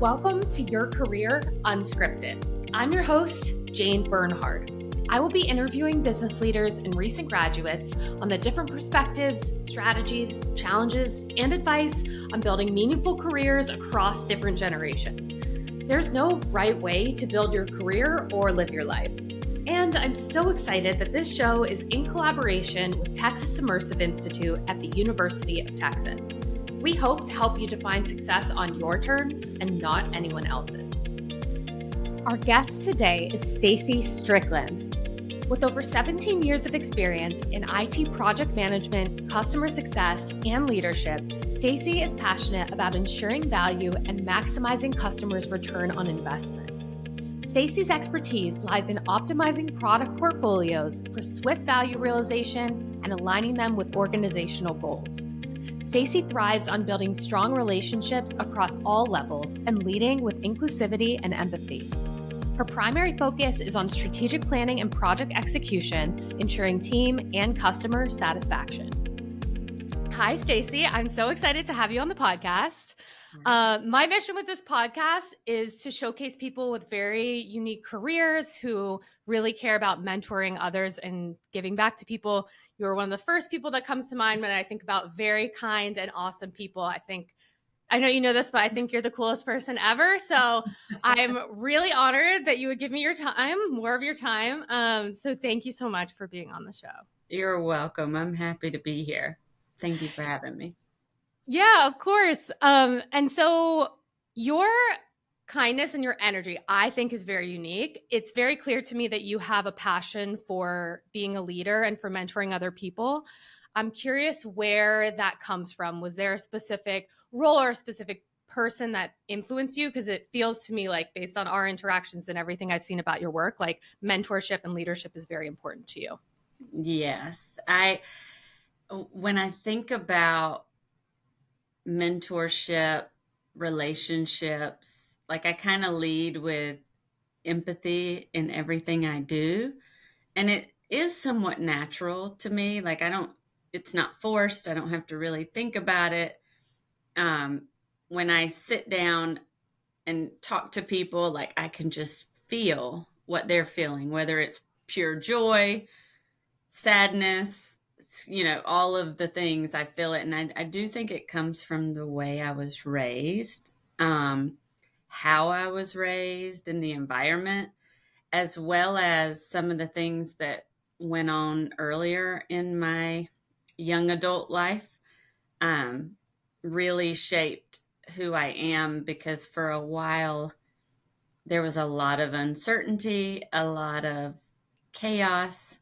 Welcome to Your Career Unscripted. I'm your host, Jane Bernhard. I will be interviewing business leaders and recent graduates on the different perspectives, strategies, challenges, and advice on building meaningful careers across different generations. There's no right way to build your career or live your life. And I'm so excited that this show is in collaboration with Texas Immersive Institute at the University of Texas. We hope to help you define success on your terms and not anyone else's. Our guest today is Stacey Strickland. With over 17 years of experience in IT project management, customer success, and leadership, Stacey is passionate about ensuring value and maximizing customers' return on investment. Stacey's expertise lies in optimizing product portfolios for swift value realization and aligning them with organizational goals. Stacey thrives on building strong relationships across all levels and leading with inclusivity and empathy. Her primary focus is on strategic planning and project execution, ensuring team and customer satisfaction. Hi, Stacey. I'm so excited to have you on the podcast. My mission with this podcast is to showcase people with very unique careers who really care about mentoring others and giving back to people. You're one of the first people that comes to mind when I think about very kind and awesome people. I know you know this, but I think you're the coolest person ever. So I'm really honored that you would give me your time, more of your time. So thank you so much for being on the show. You're welcome. I'm happy to be here. Thank you for having me. Yeah, of course. And so your kindness and your energy, I think, is very unique. It's very clear to me that you have a passion for being a leader and for mentoring other people. I'm curious where that comes from. Was there a specific role or a specific person that influenced you? Because it feels to me like, based on our interactions and everything I've seen about your work, like mentorship and leadership is very important to you. Yes. When I think about mentorship, relationships, like I kind of lead with empathy in everything I do. And it is somewhat natural to me. Like it's not forced. I don't have to really think about it. When I sit down and talk to people, like I can just feel what they're feeling, whether it's pure joy, sadness, all of the things. I feel it. And I do think it comes from the way I was raised, how I was raised in the environment, as well as some of the things that went on earlier in my young adult life, really shaped who I am, because for a while there was a lot of uncertainty, a lot of chaos,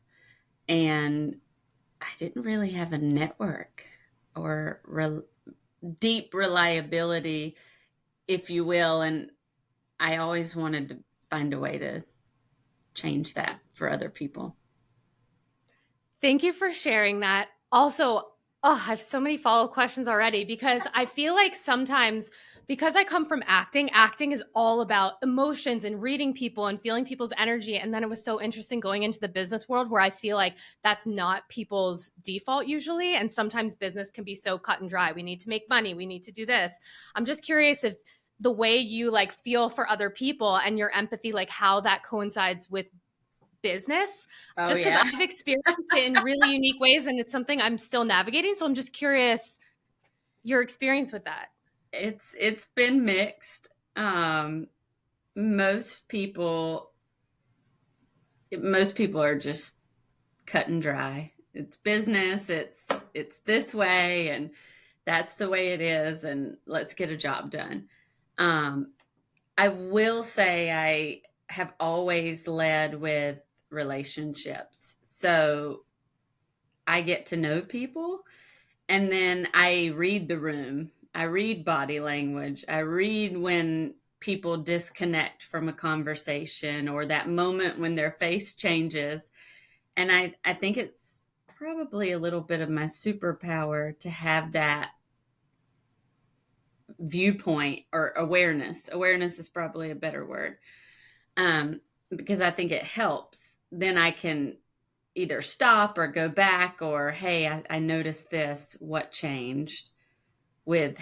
and I didn't really have a network or deep reliability, if you will. And I always wanted to find a way to change that for other people. Thank you for sharing that. Also, I have so many follow-up questions already, because I feel like sometimes, because I come from acting is all about emotions and reading people and feeling people's energy. And then it was so interesting going into the business world, where I feel like that's not people's default usually. And sometimes business can be so cut and dry. We need to make money. We need to do this. I'm just curious if the way you feel for other people and your empathy, how that coincides with business, just because I've experienced it in really unique ways, and it's something I'm still navigating. So I'm just curious your experience with that. It's been mixed. Most people are just cut and dry. It's business. It's this way, and that's the way it is, and let's get a job done. I will say I have always led with relationships. So I get to know people, and then I read the room. I read body language. I read when people disconnect from a conversation, or that moment when their face changes. And I think it's probably a little bit of my superpower to have that viewpoint, or awareness. Awareness is probably a better word. Because I think it helps. Then I can either stop or go back, or, hey, I noticed this, what changed? with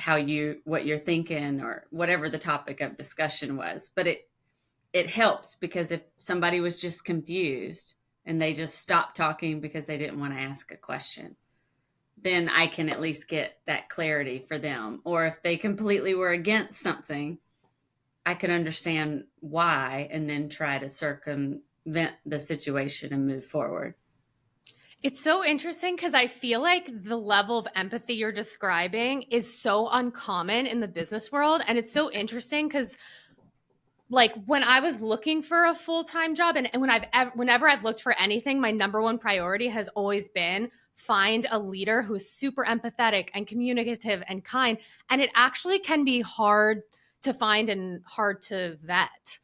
what you're thinking or whatever the topic of discussion was. But it helps, because if somebody was just confused and they just stopped talking because they didn't want to ask a question, then I can at least get that clarity for them. Or if they completely were against something, I can understand why and then try to circumvent the situation and move forward. It's so interesting because I feel like the level of empathy you're describing is so uncommon in the business world. And it's so interesting because, like, when I was looking for a full-time job, and whenever I've looked for anything, my number one priority has always been find a leader who's super empathetic and communicative and kind. And it actually can be hard to find and hard to vet.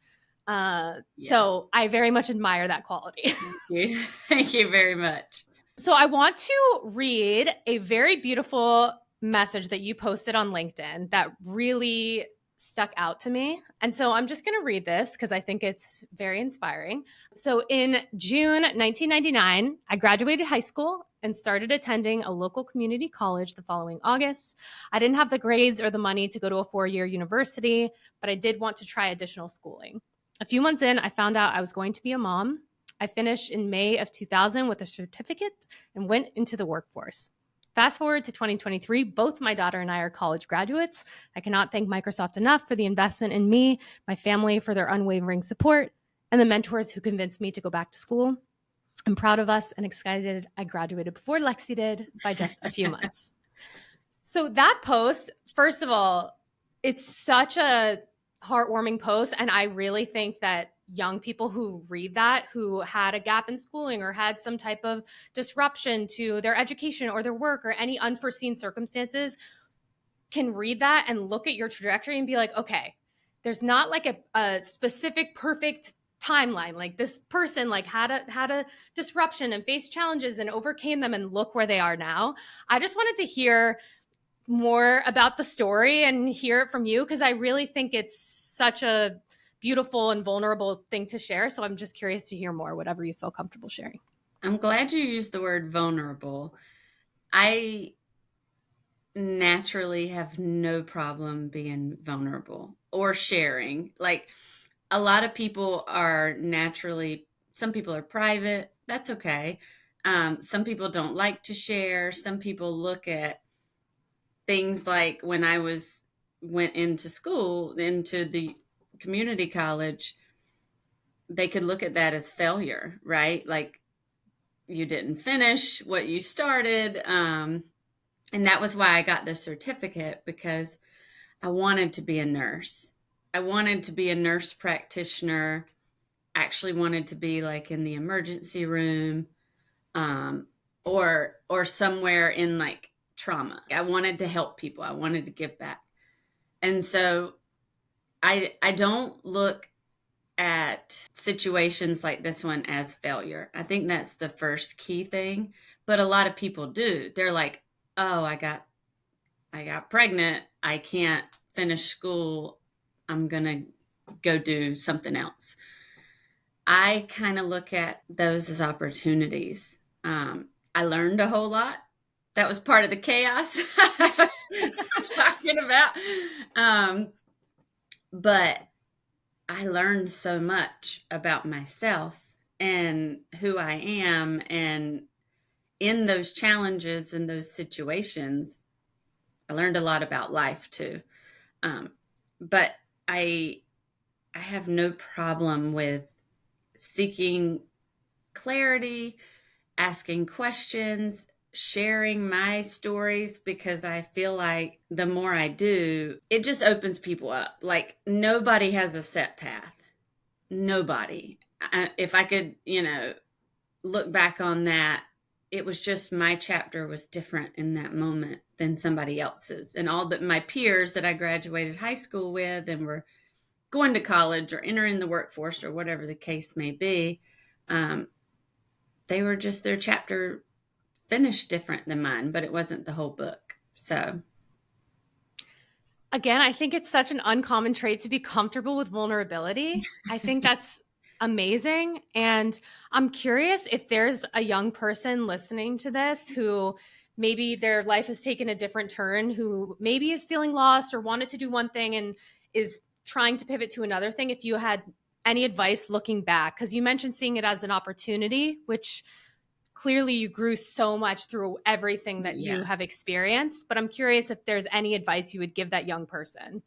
Yes. So I very much admire that quality. Thank you. Thank you very much. So I want to read a very beautiful message that you posted on LinkedIn that really stuck out to me. And so I'm just going to read this because I think it's very inspiring. So in June 1999, I graduated high school and started attending a local community college the following August. I didn't have the grades or the money to go to a 4-year university, but I did want to try additional schooling. A few months in, I found out I was going to be a mom. I finished in May of 2000 with a certificate and went into the workforce. Fast forward to 2023, both my daughter and I are college graduates. I cannot thank Microsoft enough for the investment in me, my family for their unwavering support, and the mentors who convinced me to go back to school. I'm proud of us and excited I graduated before Lexi did by just a few months. So that post, first of all, it's such a heartwarming post. And I really think that young people who read that, who had a gap in schooling or had some type of disruption to their education or their work or any unforeseen circumstances, can read that and look at your trajectory and be like, okay, there's not like a specific perfect timeline. Like, this person like had a disruption and faced challenges and overcame them, and look where they are now. I just wanted to hear more about the story and hear it from you, because I really think it's such a beautiful and vulnerable thing to share. So I'm just curious to hear more, whatever you feel comfortable sharing. I'm glad you used the word vulnerable. I naturally have no problem being vulnerable or sharing. Like, a lot of people are naturally, some people are private. That's okay. Some people don't like to share. Some people look at things like when I went into school, into the community college, they could look at that as failure, right? Like, you didn't finish what you started. And that was why I got the certificate, because I wanted to be a nurse. I wanted to be a nurse practitioner. I actually wanted to be like in the emergency room, or somewhere in like trauma. I wanted to help people. I wanted to give back. And so I don't look at situations like this one as failure. I think that's the first key thing. But a lot of people do. They're like, oh, I got pregnant. I can't finish school. I'm going to go do something else. I kind of look at those as opportunities. I learned a whole lot. That was part of the chaos I was talking about. But I learned so much about myself and who I am. And in those challenges and those situations, I learned a lot about life too. But I have no problem with seeking clarity, asking questions, sharing my stories, because I feel like the more I do, it just opens people up. Like, nobody has a set path. Nobody. If I could, look back on that, it was just my chapter was different in that moment than somebody else's. And all my peers that I graduated high school with and were going to college or entering the workforce or whatever the case may be, they were just, their chapter finished different than mine, but it wasn't the whole book. So again, I think it's such an uncommon trait to be comfortable with vulnerability. I think that's amazing. And I'm curious if there's a young person listening to this who maybe their life has taken a different turn, who maybe is feeling lost or wanted to do one thing and is trying to pivot to another thing, if you had any advice looking back, because you mentioned seeing it as an opportunity, which clearly you grew so much through everything that you Yes, have experienced. But I'm curious if there's any advice you would give that young person.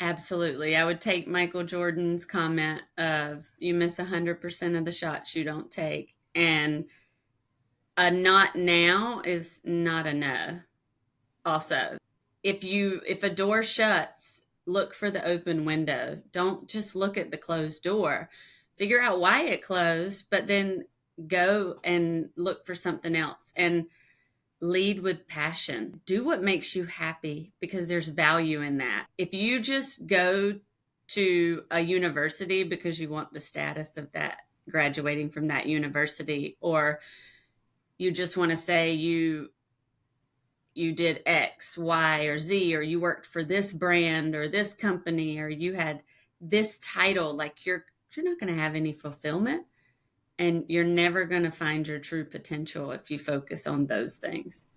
absolutely. I would take Michael Jordan's comment of you miss 100% of the shots you don't take. And a not now is not a no. Also, if a door shuts, look for the open window. Don't just look at the closed door. Figure out why it closed, but then go and look for something else and lead with passion. Do what makes you happy because there's value in that. If you just go to a university because you want the status of that graduating from that university, or you just want to say you did X, Y, or Z, or you worked for this brand or this company, or you had this title, like you're not going to have any fulfillment, and you're never going to find your true potential if you focus on those things.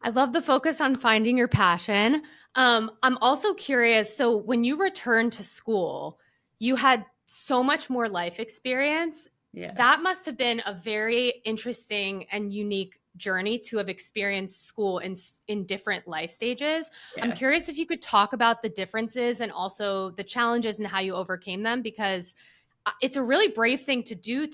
I love the focus on finding your passion. I'm also curious. So, when you returned to school, you had so much more life experience. Yes. That must have been a very interesting and unique journey to have experienced school in different life stages. I'm Yes. curious if you could talk about the differences and also the challenges and how you overcame them, because it's a really brave thing to do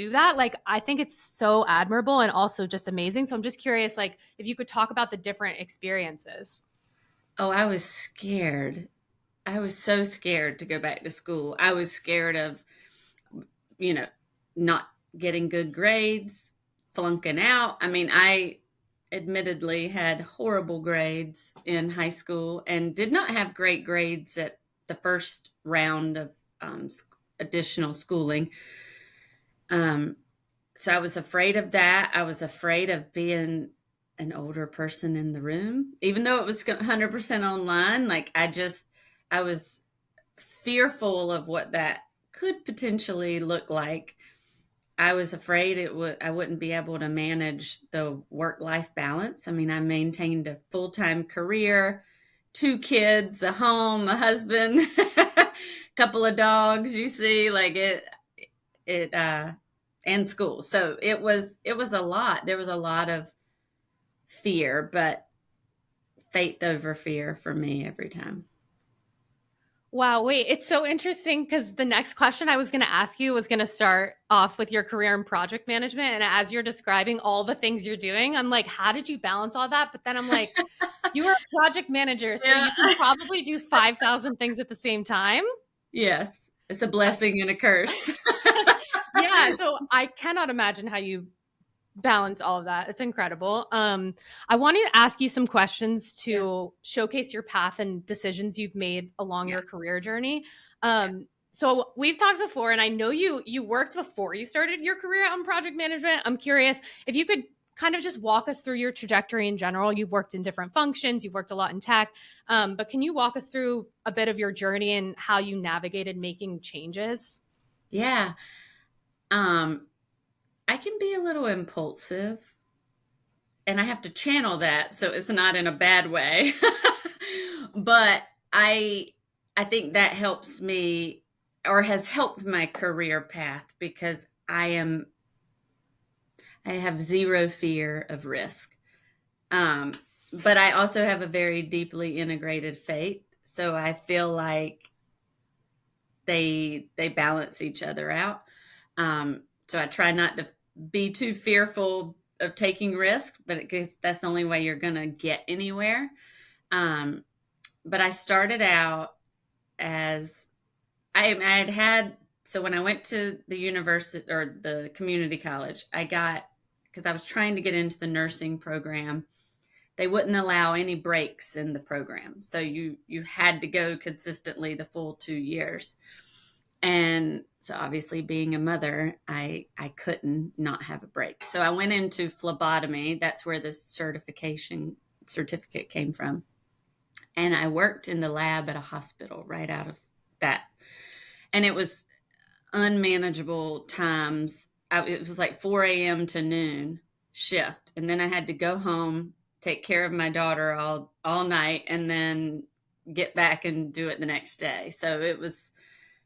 that. Like, I think it's so admirable and also just amazing. So I'm just curious, like, if you could talk about the different experiences. Oh, I was scared. I was so scared to go back to school. I was scared of, you know, not getting good grades, flunking out. I mean, I admittedly had horrible grades in high school and did not have great grades at the first round of additional schooling. Um, so I was afraid of that. I was afraid of being an older person in the room, even though it was 100% online. I was fearful of what that could potentially look like. I was afraid I wouldn't be able to manage the work-life balance. I mean, I maintained a full-time career, 2 kids, a home, a husband, a couple of dogs, you see, like it and school. So it was a lot. There was a lot of fear, but faith over fear for me every time. Wow, wait, it's so interesting because the next question I was going to ask you was going to start off with your career in project management. And as you're describing all the things you're doing, I'm like, how did you balance all that? But then I'm like, you are a project manager, so Yeah. you can probably do 5,000 things at the same time. Yes. It's a Uh, blessing and a curse. yeah, so I cannot imagine how you balance all of that. It's incredible. I wanted to ask you some questions Yeah. to showcase your path and decisions you've made along Yeah. your career journey. So we've talked before, and I know you worked before you started your career on project management. I'm curious if you could kind of just walk us through your trajectory in general. You've worked in different functions, you've worked a lot in tech, but can you walk us through a bit of your journey and how you navigated making changes? Yeah. Um, I can be a little impulsive and I have to channel that so it's not in a bad way. But I I think that helps me or has helped my career path because I have zero fear of risk. Um, but I also have a very deeply integrated faith, so I feel like they balance each other out. So I try not to be too fearful of taking risks, but that's the only way you're going to get anywhere. Um, but I started out as I had so when I went to the university or the community college, I got because I was trying to get into the nursing program. They wouldn't allow any breaks in the program, so you had to go consistently the full 2 years. And so obviously being a mother, I couldn't not have a break. So I went into phlebotomy. That's where the certificate came from. And I worked in the lab at a hospital right out of that. And it was unmanageable times. It was like 4 a.m. to noon shift. And then I had to go home, take care of my daughter all night, and then get back and do it the next day. So it was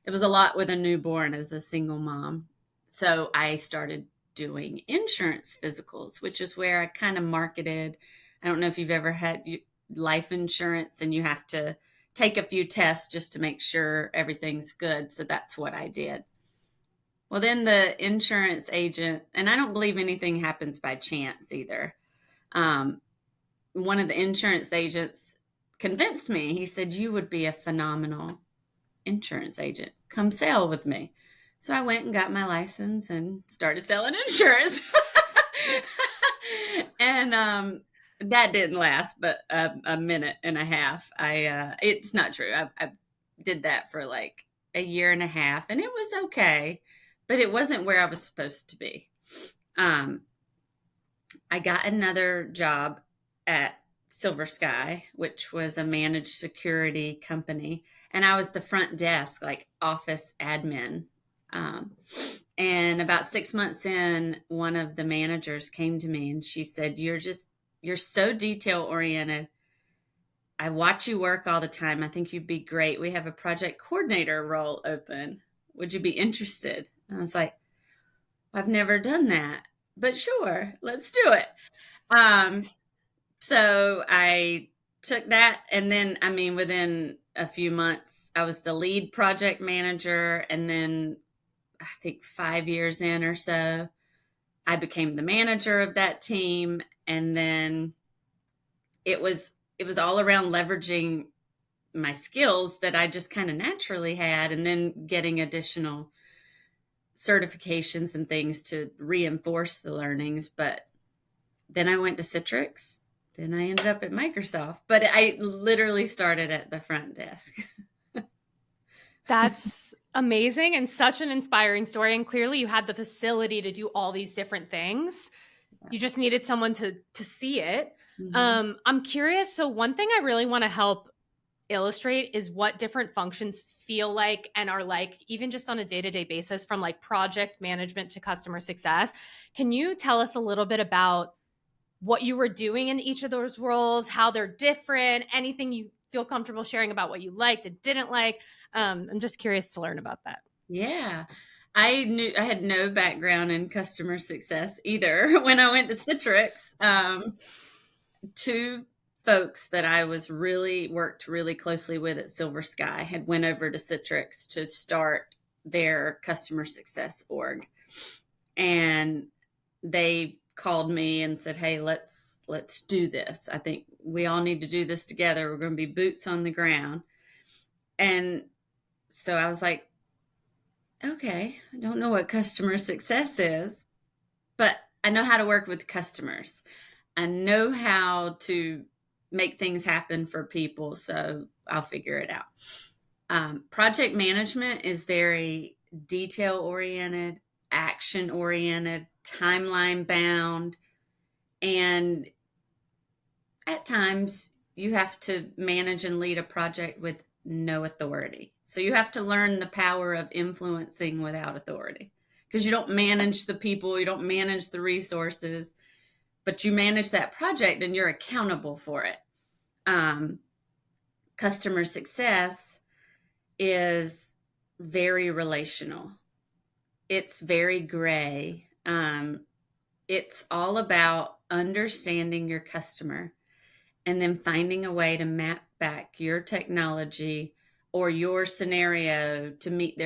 a lot with a newborn as a single mom. So I started doing insurance physicals, which is where I kind of marketed. I don't know if you've ever had life insurance and you have to take a few tests just to make sure everything's good. So that's what I did. Well, then the insurance agent, and I don't believe anything happens by chance either. Um, One of the insurance agents convinced me. He said, "You would be a phenomenal insurance agent. Come sail with me." So I went and got my license and started selling insurance. And that didn't last but a minute and a half. It's not true. I did that for like a year and a half, and it was okay, but it wasn't where I was supposed to be. Um, I got another job at Silver Sky, which was a managed security company, and I was the front desk, like office admin. Um, and about 6 months in, one of the managers came to me and she said, "You're so detail oriented. I watch you work all the time. I think you'd be great. We have a project coordinator role open. Would you be interested?" And I was like, "I've never done that, but sure, let's do it." Um, so I took that, and then, I mean, within a few months, I was the lead project manager, and then I think 5 years in or so, I became the manager of that team, and then it was all around leveraging my skills that I just kind of naturally had, and then getting additional certifications and things to reinforce the learnings. But then I went to Citrix. Then I ended up at Microsoft, but I literally started at the front desk. That's amazing and such an inspiring story. And clearly you had the facility to do all these different things. You just needed someone to see it. Mhm. I'm curious. So one thing I really want to help illustrate is what different functions feel like and are like, even just on a day-to-day basis, from like project management to customer success. Can you tell us a little bit about what you were doing in each of those roles, how they're different, anything you feel comfortable sharing about what you liked and didn't like? I'm just curious to learn about that. Yeah. I had no background in customer success either when I went to Citrix. Two folks that I was worked really closely with at Silver Sky had went over to Citrix to start their customer success org. And they called me and said, "Hey, let's do this. I think we all need to do this together. We're going to be boots on the ground." And so I was like, "Okay, I don't know what customer success is, but I know how to work with customers. I know how to make things happen for people, so I'll figure it out." Project management is very detail oriented, action oriented, timeline bound, and at times you have to manage and lead a project with no authority. So you have to learn the power of influencing without authority, because you don't manage the people, you don't manage the resources, but you manage that project and you're accountable for it. Customer success is very relational. It's very gray. It's all about understanding your customer and then finding a way to map back your technology or your scenario to meet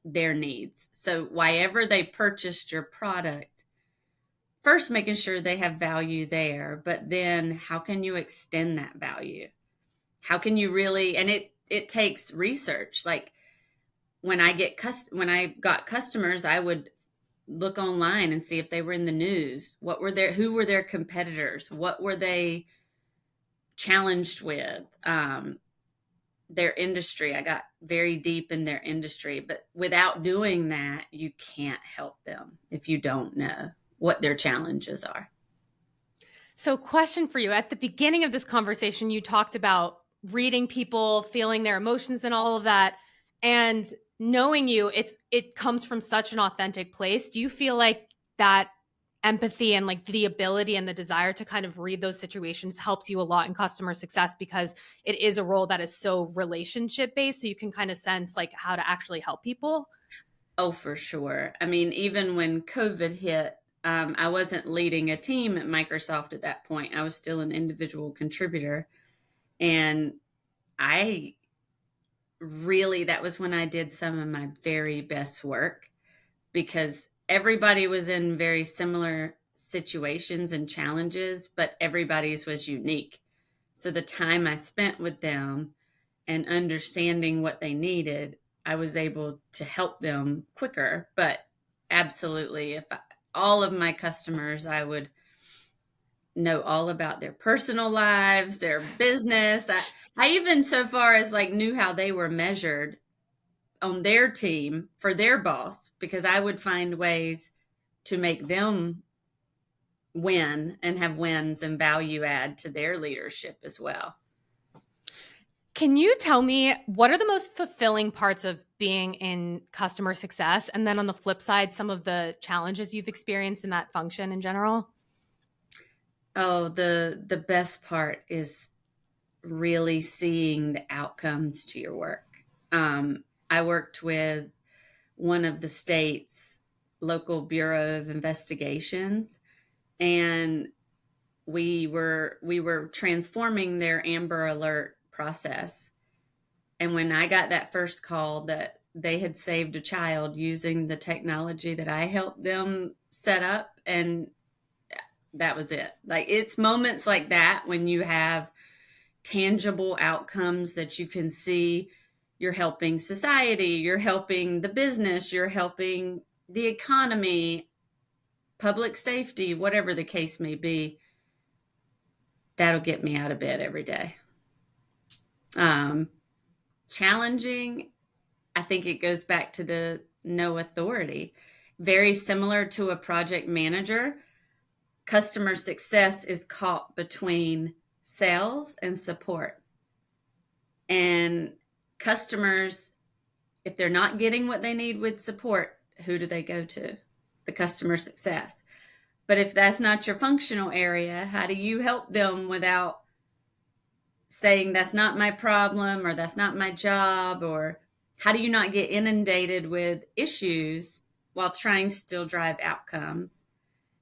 their needs. So wherever they purchased your product, first making sure they have value there, but then how can you extend that value? How can you really, and it takes research. Like when I got customers, I would look online and see if they were in the news. Who were their competitors? What were they challenged with? Their industry. I got very deep in their industry, but without doing that, you can't help them if you don't know what their challenges are. So, question for you. At the beginning of this conversation, you talked about reading people, feeling their emotions and all of that. And knowing you, it comes from such an authentic place. Do you feel like that empathy and like the ability and the desire to kind of read those situations helps you a lot in customer success, because it is a role that is so relationship based. So you can kind of sense like how to actually help people. Oh, for sure. I mean, even when COVID hit, I wasn't leading a team at Microsoft at that point. I was still an individual contributor. And I really, that was when I did some of my very best work, because everybody was in very similar situations and challenges, but everybody's was unique. So the time I spent with them and understanding what they needed, I was able to help them quicker. But absolutely, all of my customers, I would know all about their personal lives, their business. I even so far as like knew how they were measured on their team for their boss, because I would find ways to make them win and have wins and value add to their leadership as well. Can you tell me what are the most fulfilling parts of being in customer success? And then on the flip side, some of the challenges you've experienced in that function in general? Oh, the best part is really seeing the outcomes to your work. I worked with one of the state's local Bureau of Investigations, and we were transforming their Amber Alert process. And when I got that first call that they had saved a child using the technology that I helped them set up, and that was it. Like, it's moments like that when you have tangible outcomes that you can see. You're helping society, you're helping the business, you're helping the economy, public safety, whatever the case may be. That'll get me out of bed every day. Challenging, I think it goes back to the no authority. Very similar to a project manager, customer success is caught between sales and support. And customers, if they're not getting what they need with support, who do they go to? The customer success. But if that's not your functional area, how do you help them without saying that's not my problem or that's not my job? Or how do you not get inundated with issues while trying to still drive outcomes?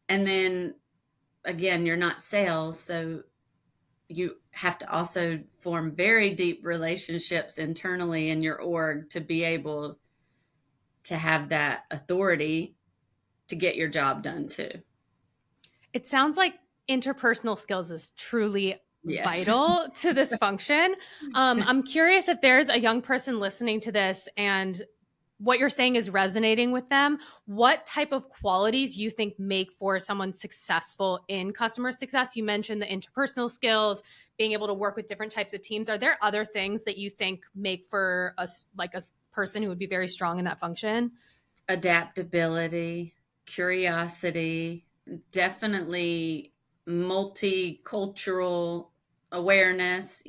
And then again, you're not sales, so you have to also form very deep relationships internally in your org to be able to have that authority to get your job done too. It sounds like interpersonal skills is truly Yes. vital to this function. I'm curious if there's a young person listening to this and what you're saying is resonating with them. What type of qualities you think make for someone successful in customer success? You mentioned the interpersonal skills, being able to work with different types of teams. Are there other things that you think make for a person who would be very strong in that function? Adaptability, curiosity, definitely multicultural awareness.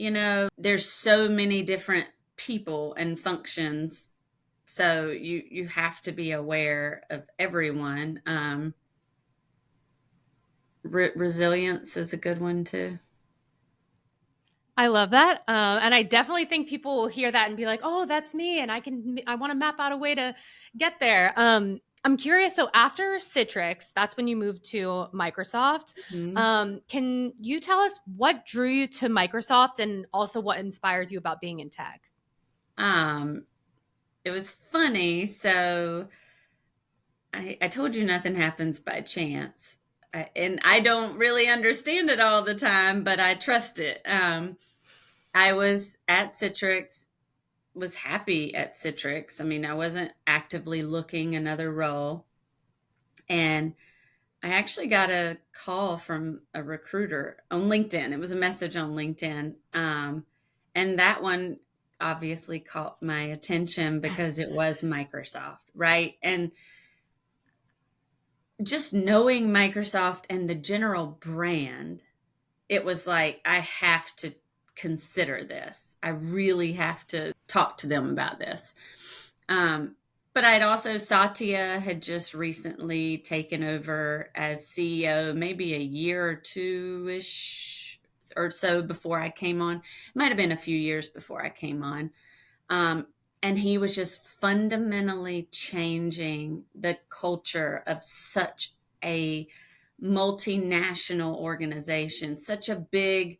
There's so many different people and functions, so you have to be aware of everyone. Resilience is a good one too. I love that. And I definitely think people will hear that and be like, oh, that's me. And I want to map out a way to get there. I'm curious. So after Citrix, that's when you moved to Microsoft. Mm-hmm. Can you tell us what drew you to Microsoft and also what inspires you about being in tech? It was funny. So I told you nothing happens by chance. And I don't really understand it all the time, but I trust it. I was at Citrix, was happy at Citrix. I mean, I wasn't actively looking another role. And I actually got a call from a recruiter on LinkedIn. It was a message on LinkedIn. And that one obviously caught my attention because it was Microsoft, right? And just knowing Microsoft and the general brand, it was like, I have to consider this. I really have to talk to them about this. But I'd also, Satya had just recently taken over as CEO, maybe a year or two-ish or so before I came on. It might have been a few years before I came on. And he was just fundamentally changing the culture of such a multinational organization, such a big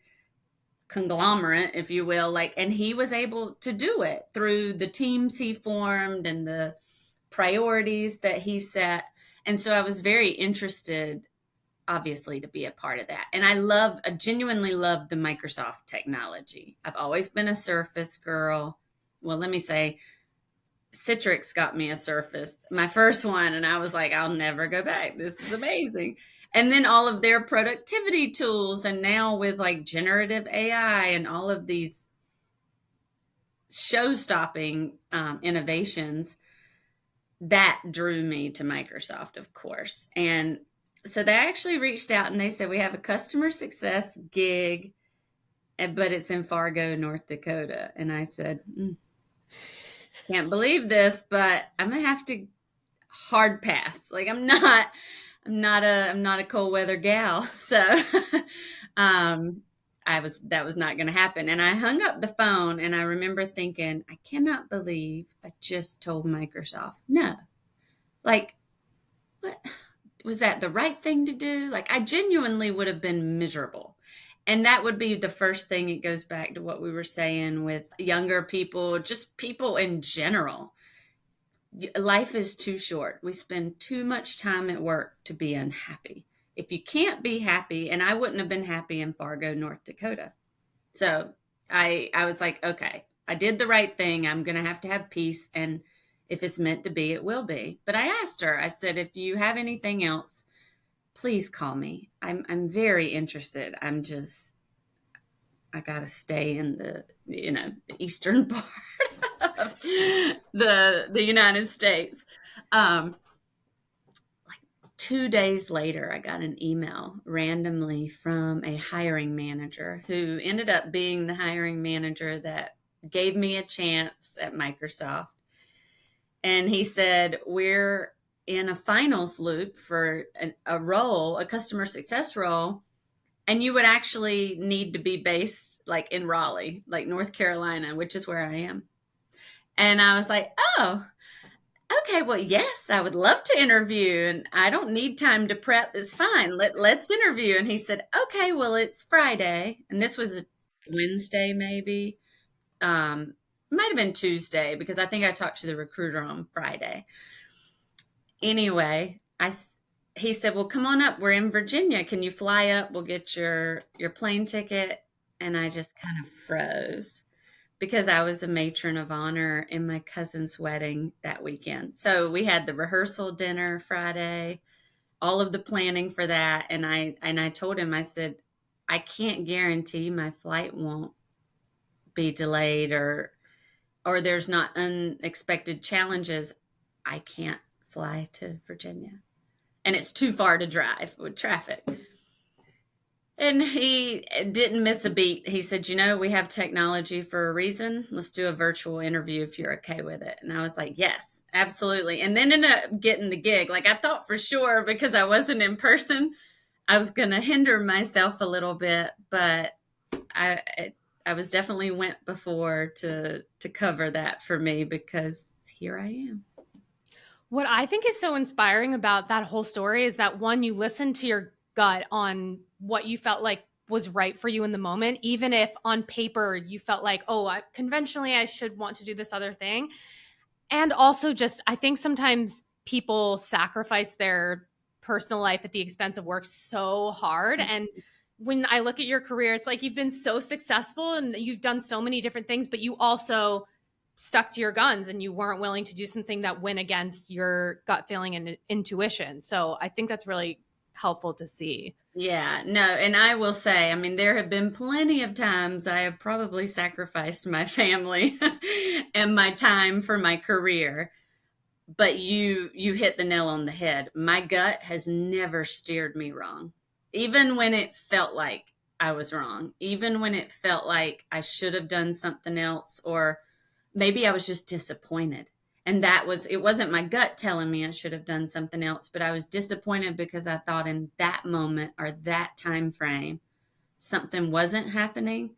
conglomerate, if you will, like, and he was able to do it through the teams he formed and the priorities that he set. And so I was very interested, obviously, to be a part of that. And I genuinely love the Microsoft technology. I've always been a Surface girl. Well, let me say, Citrix got me a Surface, my first one, and I was like, I'll never go back. This is amazing. And then all of their productivity tools, and now with like generative AI and all of these show-stopping innovations, that drew me to Microsoft, of course. And so they actually reached out and they said, we have a customer success gig, but it's in Fargo, North Dakota. And I said, can't believe this, but I'm gonna have to hard pass. Like, I'm not a cold weather gal. So that was not going to happen. And I hung up the phone and I remember thinking, I cannot believe I just told Microsoft no. Like, what was that the right thing to do? Like, I genuinely would have been miserable. And that would be the first thing. It goes back to what we were saying with younger people, just people in general. Life is too short. We spend too much time at work to be unhappy. If you can't be happy, and I wouldn't have been happy in Fargo, North Dakota. So I was like, okay, I did the right thing. I'm going to have peace. And if it's meant to be, it will be. But I asked her, I said, if you have anything else, please call me. I'm very interested. I got to stay in the eastern part of the United States. Like 2 days later, I got an email randomly from a hiring manager who ended up being the hiring manager that gave me a chance at Microsoft. And he said, we're in a finals loop for a role, a customer success role, and you would actually need to be based like in Raleigh, like North Carolina, which is where I am. And I was like, oh, okay, well, yes, I would love to interview, and I don't need time to prep. It's fine. Let's interview. And he said, okay, well, it's Friday. And this was a Wednesday, maybe. Might have been Tuesday, because I think I talked to the recruiter on Friday. Anyway, he said, well, come on up. We're in Virginia. Can you fly up? We'll get your plane ticket. And I just kind of froze because I was a matron of honor in my cousin's wedding that weekend. So we had the rehearsal dinner Friday, all of the planning for that. And I told him, I said, I can't guarantee my flight won't be delayed or there's not unexpected challenges. I can't fly to Virginia. And it's too far to drive with traffic. And he didn't miss a beat. He said, we have technology for a reason. Let's do a virtual interview if you're okay with it. And I was like, yes, absolutely. And then ended up getting the gig. Like, I thought for sure, because I wasn't in person, I was going to hinder myself a little bit. But I was definitely went before to cover that for me, because here I am. What I think is so inspiring about that whole story is that, one, you listened to your gut on what you felt like was right for you in the moment, even if on paper you felt like, conventionally I should want to do this other thing. And also just, I think sometimes people sacrifice their personal life at the expense of work so hard. And when I look at your career, it's like you've been so successful and you've done so many different things, but you also stuck to your guns and you weren't willing to do something that went against your gut feeling and intuition. So I think that's really helpful to see. Yeah, no. And I will say, there have been plenty of times I have probably sacrificed my family and my time for my career. But you hit the nail on the head. My gut has never steered me wrong. Even when it felt like I was wrong, even when it felt like I should have done something else, or maybe I was just disappointed. And it wasn't my gut telling me I should have done something else, but I was disappointed because I thought in that moment or that time frame, something wasn't happening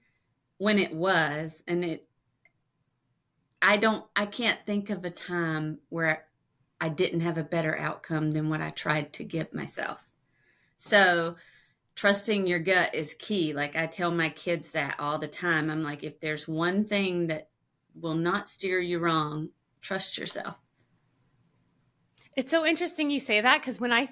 when it was. And I can't think of a time where I didn't have a better outcome than what I tried to give myself. So trusting your gut is key. Like I tell my kids that all the time. I'm like, if there's one thing that will not steer you wrong, trust yourself. It's so interesting you say that, because when I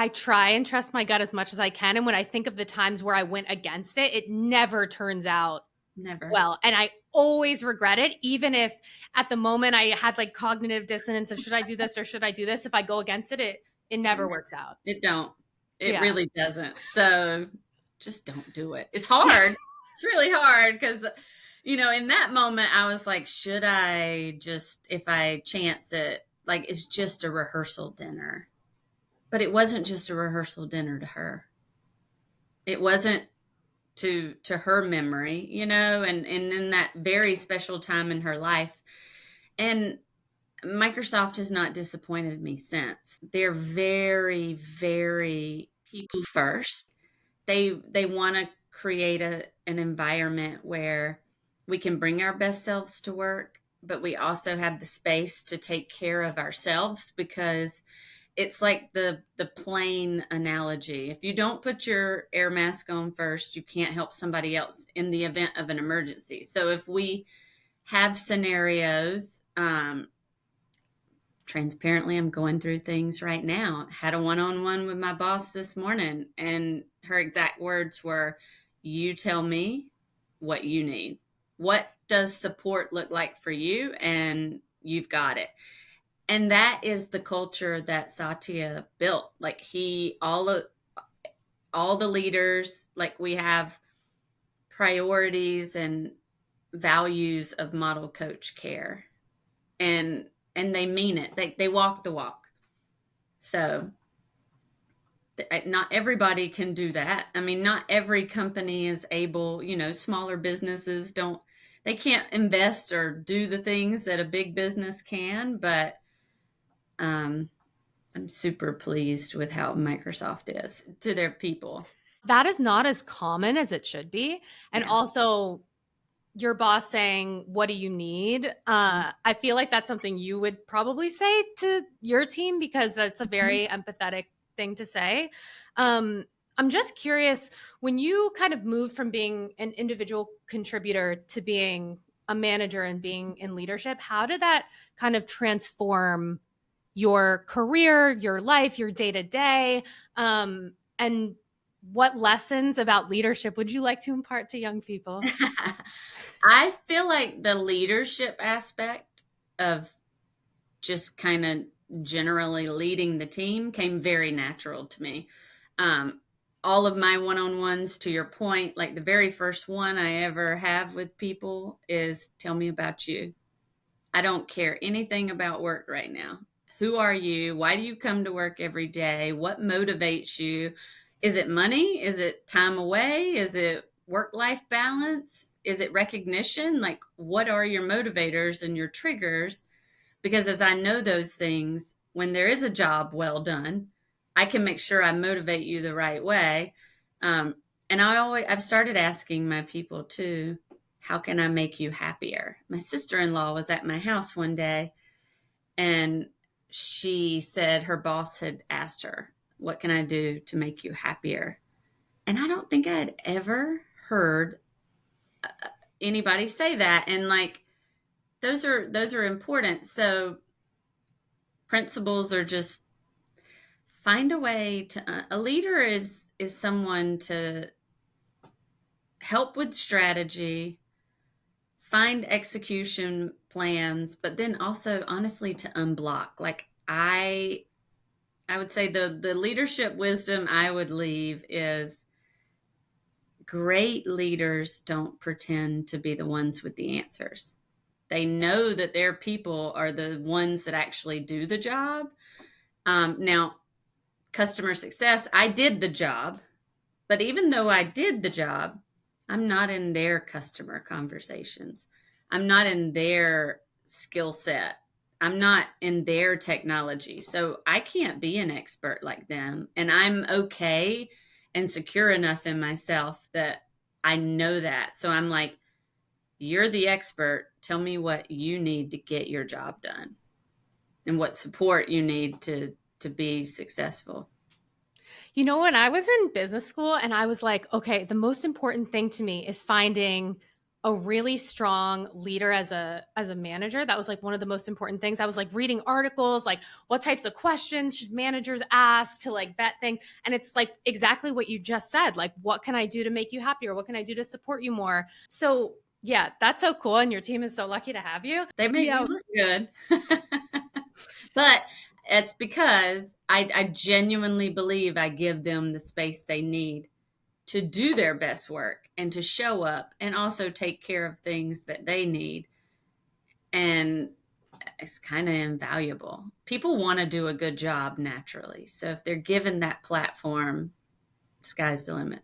try and trust my gut as much as I can. And when I think of the times where I went against it, it never turns out Never. well. And I always regret it, even if at the moment I had like cognitive dissonance of should I do this or should I do this? If I go against it, it never works out. It don't. It Yeah. really doesn't. So just don't do it. It's hard. It's really hard because, in that moment I was like, should I just, if I chance it, like it's just a rehearsal dinner. But it wasn't just a rehearsal dinner to her. It wasn't to her memory, and in that very special time in her life. And Microsoft has not disappointed me since. They're very, very people first. They want to create an environment where we can bring our best selves to work, but we also have the space to take care of ourselves, because it's like the plane analogy. If you don't put your air mask on first, you can't help somebody else in the event of an emergency. So if we have scenarios, transparently, I'm going through things right now. Had a one-on-one with my boss this morning, and her exact words were, you tell me what you need. What does support look like for you? And you've got it. And that is the culture that Satya built. Like all the leaders, like we have priorities and values of model coach care. And they mean it. They walk the walk. So not everybody can do that. I mean, not every company is able, smaller businesses they can't invest or do the things that a big business can, but I'm super pleased with how Microsoft is to their people. That is not as common as it should be. And Yeah. also, your boss saying, what do you need? I feel like that's something you would probably say to your team, because that's a very empathetic thing to say. I'm just curious, when you kind of moved from being an individual contributor to being a manager and being in leadership, how did that kind of transform your career, your life, your day to day? And what lessons about leadership would you like to impart to young people? I feel like the leadership aspect of just kind of generally leading the team came very natural to me. All of my one-on-ones, to your point, like the very first one I ever have with people is, tell me about you. I don't care anything about work right now. Who are you? Why do you come to work every day? What motivates you? Is it money? Is it time away? Is it work-life balance? Is it recognition? Like, what are your motivators and your triggers? Because as I know those things, when there is a job well done, I can make sure I motivate you the right way. And I've started asking my people too, how can I make you happier? My sister-in-law was at my house one day, and she said her boss had asked her, what can I do to make you happier? And I don't think I had ever heard anybody say that. And like, those are important. So principles are just find a way to, a leader is someone to help with strategy, find execution plans, but then also honestly to unblock. Like I would say the leadership wisdom I would leave is, great leaders don't pretend to be the ones with the answers. They know that their people are the ones that actually do the job. Now, customer success, I did the job, but even though I did the job, I'm not in their customer conversations. I'm not in their skill set. I'm not in their technology. So I can't be an expert like them. And I'm okay and secure enough in myself that I know that. So I'm like, you're the expert. Tell me what you need to get your job done and what support you need to be successful. You know, when I was in business school and I was like, okay, the most important thing to me is finding a really strong leader as a manager. That was like one of the most important things. I was like reading articles, like what types of questions should managers ask to like vet things. And it's like exactly what you just said. Like, what can I do to make you happier? What can I do to support you more? So yeah, that's so cool. And your team is so lucky to have you. They make me Yeah. look good. But it's because I genuinely believe I give them the space they need to do their best work and to show up and also take care of things that they need. And it's kind of invaluable. People want to do a good job naturally. So if they're given that platform, sky's the limit.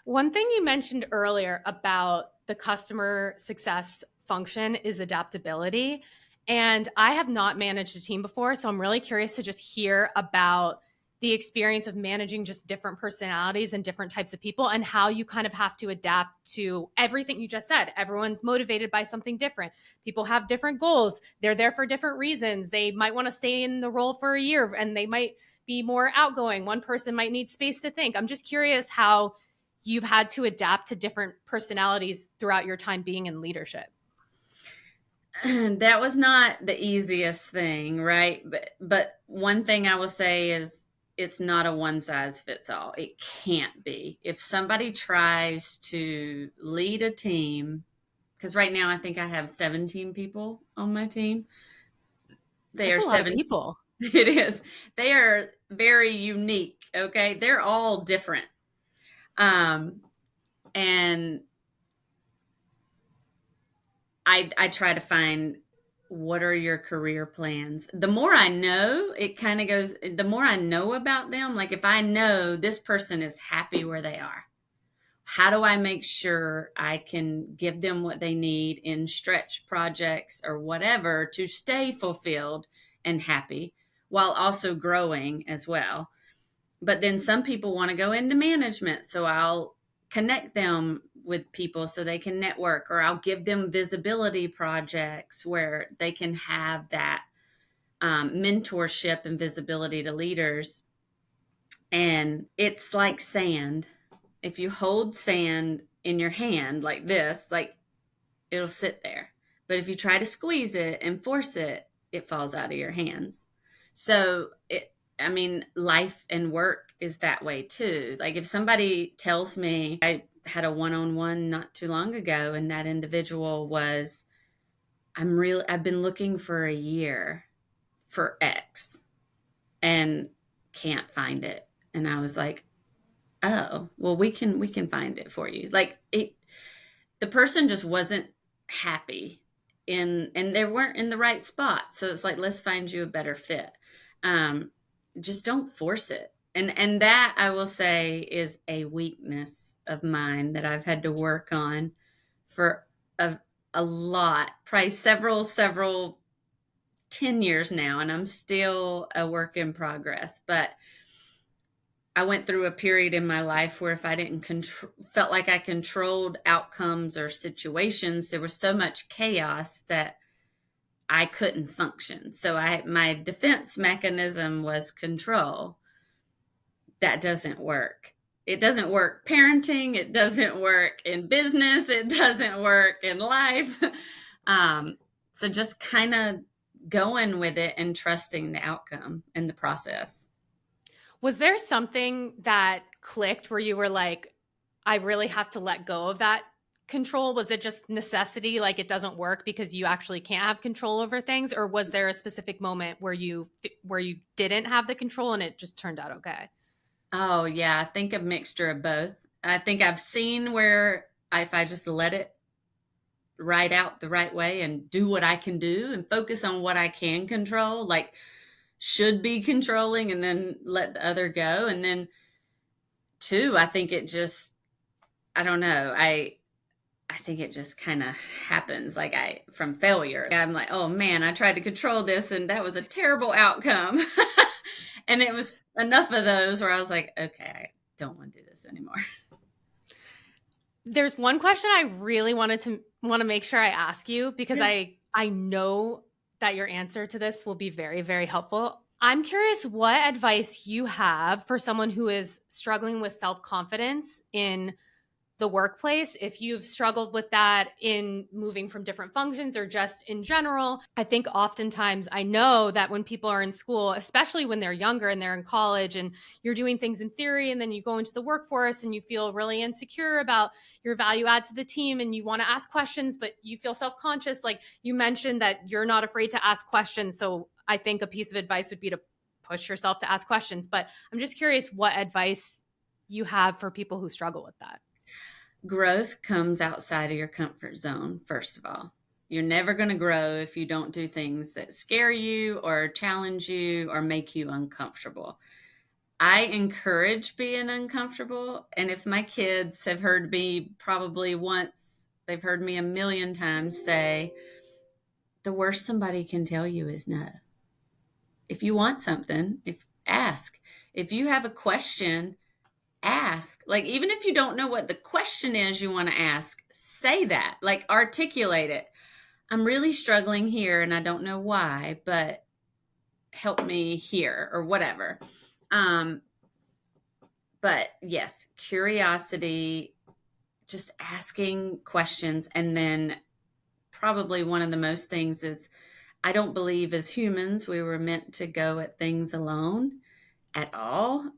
One thing you mentioned earlier about the customer success function is adaptability. And I have not managed a team before. So I'm really curious to just hear about the experience of managing just different personalities and different types of people and how you kind of have to adapt to everything you just said. Everyone's motivated by something different. People have different goals. They're there for different reasons. They might want to stay in the role for a year and they might be more outgoing. One person might need space to think. I'm just curious how you've had to adapt to different personalities throughout your time being in leadership. That was not the easiest thing, right? But one thing I will say is it's not a one size fits all. It can't be. If somebody tries to lead a team, because right now I think I have 17 people on my team. They That's are a lot of 17. people. It is. They are very unique. Okay. They're all different. And I try to find what are your career plans. The more I know, it kind of goes, the more I know about them, like if I know this person is happy where they are, how do I make sure I can give them what they need in stretch projects or whatever to stay fulfilled and happy while also growing as well? But then some people want to go into management, so I'll connect them with people so they can network, or I'll give them visibility projects where they can have that mentorship and visibility to leaders. And it's like sand. If you hold sand in your hand like this, like it'll sit there. But if you try to squeeze it and force it, it falls out of your hands. So I mean, life and work is that way too. Like if somebody tells me, I had a one-on-one not too long ago, and that individual was, I've been looking for a year for X and can't find it. And I was like, oh, well, we can find it for you. Like the person just wasn't happy and they weren't in the right spot. So it's like, let's find you a better fit. Just don't force it. And that I will say is a weakness of mine that I've had to work on for a lot, probably several 10 years now, and I'm still a work in progress. But I went through a period in my life where if I didn't felt like I controlled outcomes or situations, there was so much chaos that I couldn't function. So my defense mechanism was control. That doesn't work. It doesn't work parenting. It doesn't work in business. It doesn't work in life. So just kind of going with it and trusting the outcome and the process. Was there something that clicked where you were like, I really have to let go of that control? Was it just necessity, like it doesn't work because you actually can't have control over things? Or was there a specific moment where you didn't have the control and it just turned out okay? Oh, yeah. I think a mixture of both. I think I've seen where if I just let it ride out the right way and do what I can do and focus on what I can control, like should be controlling, and then let the other go. And then two, I think it just, I don't know. I I think it just kind of happens from failure. I'm like, oh man, I tried to control this and that was a terrible outcome. And it was enough of those where I was like, okay, I don't want to do this anymore. There's one question I really want to make sure I ask you, because Yeah. I know that your answer to this will be very, very helpful. I'm curious what advice you have for someone who is struggling with self-confidence in the workplace, if you've struggled with that in moving from different functions or just in general. I think oftentimes, I know that when people are in school, especially when they're younger and they're in college and you're doing things in theory, and then you go into the workforce and you feel really insecure about your value add to the team and you want to ask questions, but you feel self-conscious. Like you mentioned that you're not afraid to ask questions. So I think a piece of advice would be to push yourself to ask questions. But I'm just curious what advice you have for people who struggle with that. Growth comes outside of your comfort zone, first of all. You're never going to grow if you don't do things that scare you or challenge you or make you uncomfortable. I encourage being uncomfortable. And if my kids have heard me probably once, they've heard me a million times say, the worst somebody can tell you is no. If you want something, ask. If you have a question, ask. Like, even if you don't know what the question is you want to ask, say that. Like, articulate it. I'm really struggling here and I don't know why, but help me here, or whatever. But yes, curiosity, just asking questions. And then probably one of the most things is, I don't believe as humans we were meant to go at things alone at all.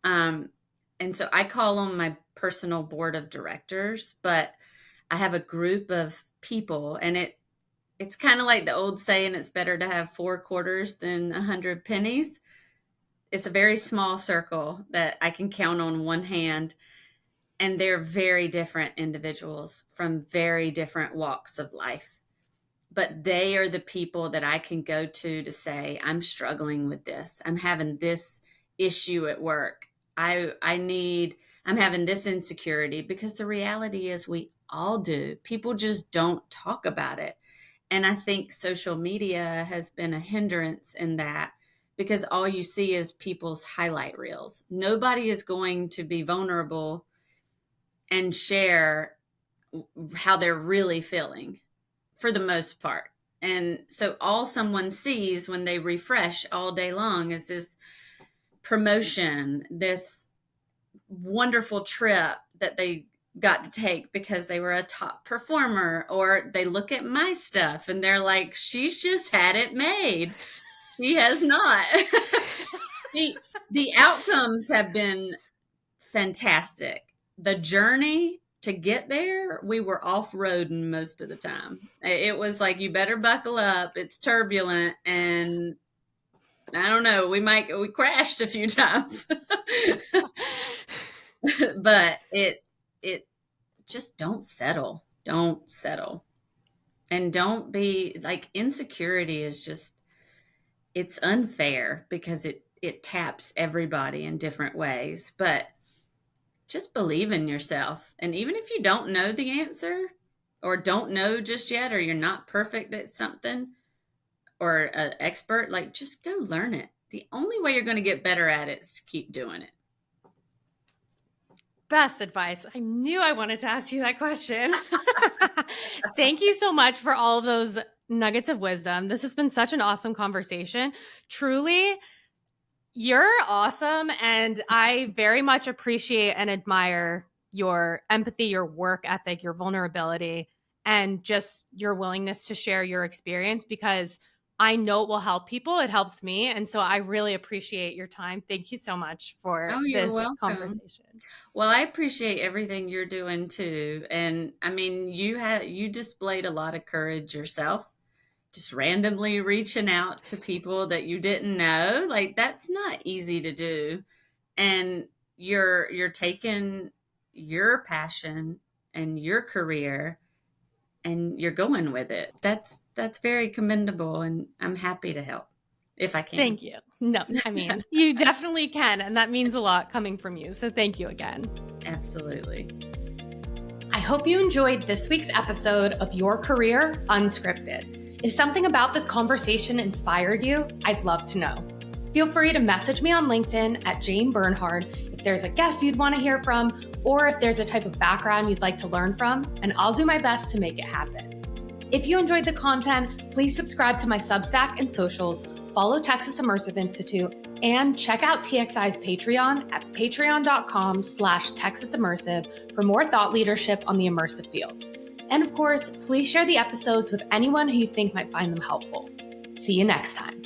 And so I call on my personal board of directors, but I have a group of people, and it's kind of like the old saying, it's better to have 4 quarters than 100 pennies. It's a very small circle that I can count on one hand, and they're very different individuals from very different walks of life. But they are the people that I can go to say, I'm struggling with this. I'm having this issue at work. I'm having this insecurity, because the reality is we all do. People just don't talk about it. And I think social media has been a hindrance in that, because all you see is people's highlight reels. Nobody is going to be vulnerable and share how they're really feeling for the most part. And so all someone sees when they refresh all day long is this promotion, this wonderful trip that they got to take because they were a top performer, or they look at my stuff and they're like, she's just had it made. She has not. The outcomes have been fantastic. The journey to get there, we were off-roading most of the time. It was like, you better buckle up. It's turbulent, and I don't know, we crashed a few times. But it just don't settle. Don't settle. And don't be like, insecurity is just, it's unfair because it taps everybody in different ways. But just believe in yourself. And even if you don't know the answer, or don't know just yet, or you're not perfect at something, or an expert, like, just go learn it. The only way you're going to get better at it is to keep doing it. Best advice. I knew I wanted to ask you that question. Thank you so much for all of those nuggets of wisdom. This has been such an awesome conversation. Truly, you're awesome. And I very much appreciate and admire your empathy, your work ethic, your vulnerability, and just your willingness to share your experience, because I know it will help people. It helps me. And so I really appreciate your time. Thank you so much for this conversation. Well, I appreciate everything you're doing too. And I mean, you displayed a lot of courage yourself, just randomly reaching out to people that you didn't know. Like, that's not easy to do. And you're taking your passion and your career and you're going with it. That's very commendable, and I'm happy to help if I can. Thank you. No, I mean, you definitely can, and that means a lot coming from you. So thank you again. Absolutely. I hope you enjoyed this week's episode of Your Career Unscripted. If something about this conversation inspired you, I'd love to know. Feel free to message me on LinkedIn at Jane Bernhard if there's a guest you'd want to hear from, or if there's a type of background you'd like to learn from, and I'll do my best to make it happen. If you enjoyed the content, please subscribe to my Substack and socials, follow Texas Immersive Institute, and check out TXI's Patreon at patreon.com/Texas Immersive for more thought leadership on the immersive field. And of course, please share the episodes with anyone who you think might find them helpful. See you next time.